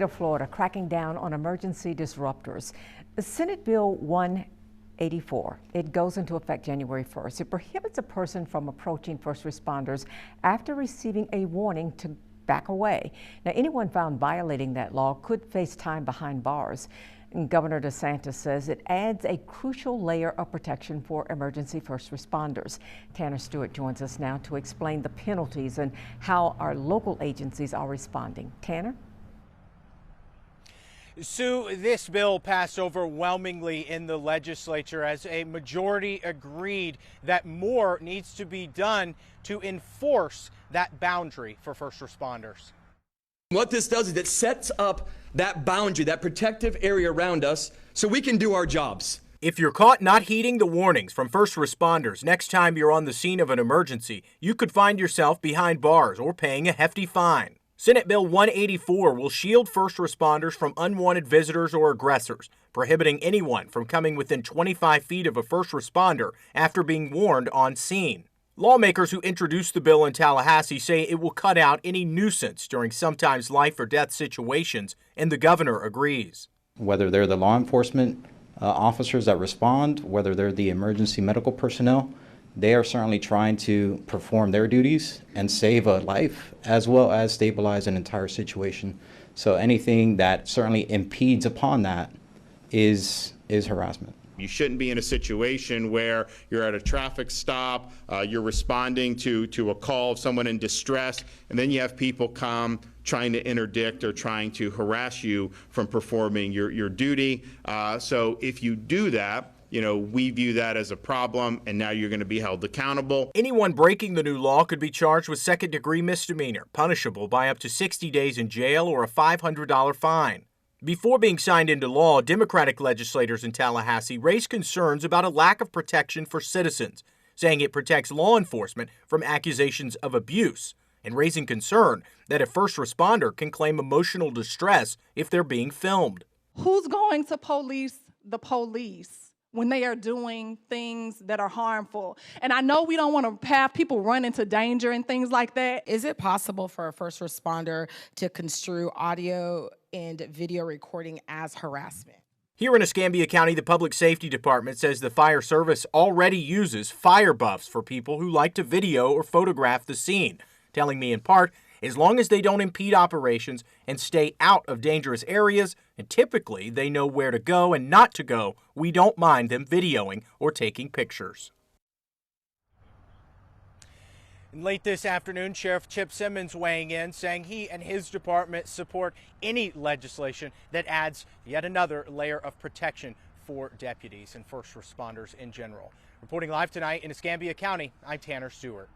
Of Florida cracking down on emergency disruptors. The Senate Bill 184, it goes into effect January 1st. It prohibits a person from approaching first responders after receiving a warning to back away. Now, anyone found violating that law could face time behind bars. And Governor DeSantis says it adds a crucial layer of protection for emergency first responders. Tanner Stewart joins us now to explain the penalties and how our local agencies are responding. Tanner? Sue, this bill passed overwhelmingly in the legislature as a majority agreed that more needs to be done to enforce that boundary for first responders. What this does is it sets up that boundary, that protective area around us so we can do our jobs. If you're caught not heeding the warnings from first responders next time you're on the scene of an emergency, you could find yourself behind bars or paying a hefty fine. Senate Bill 184 will shield first responders from unwanted visitors or aggressors, prohibiting anyone from coming within 25 feet of a first responder after being warned on scene. Lawmakers who introduced the bill in Tallahassee say it will cut out any nuisance during sometimes life or death situations, and the governor agrees. Whether they're the law enforcement officers that respond, whether they're the emergency medical personnel, they are certainly trying to perform their duties and save a life as well as stabilize an entire situation. So anything that certainly impedes upon that is harassment. You shouldn't be in a situation where you're at a traffic stop, you're responding to a call of someone in distress, and then you have people come trying to interdict or trying to harass you from performing your duty. So if you do that, we view that as a problem, and now you're going to be held accountable. Anyone breaking the new law could be charged with second-degree misdemeanor, punishable by up to 60 days in jail or a $500 fine. Before being signed into law, Democratic legislators in Tallahassee raised concerns about a lack of protection for citizens, saying it protects law enforcement from accusations of abuse, and raising concern that a first responder can claim emotional distress if they're being filmed. Who's going to police the police when they are doing things that are harmful? And I know we don't want to have people run into danger and things like that. Is it possible for a first responder to construe audio and video recording as harassment? Here in Escambia County, the Public Safety Department says the fire service already uses fire buffs for people who like to video or photograph the scene, telling me in part, as long as they don't impede operations and stay out of dangerous areas, and typically they know where to go and not to go, we don't mind them videoing or taking pictures. And late this afternoon, Sheriff Chip Simmons weighing in, saying he and his department support any legislation that adds yet another layer of protection for deputies and first responders in general. Reporting live tonight in Escambia County, I'm Tanner Stewart.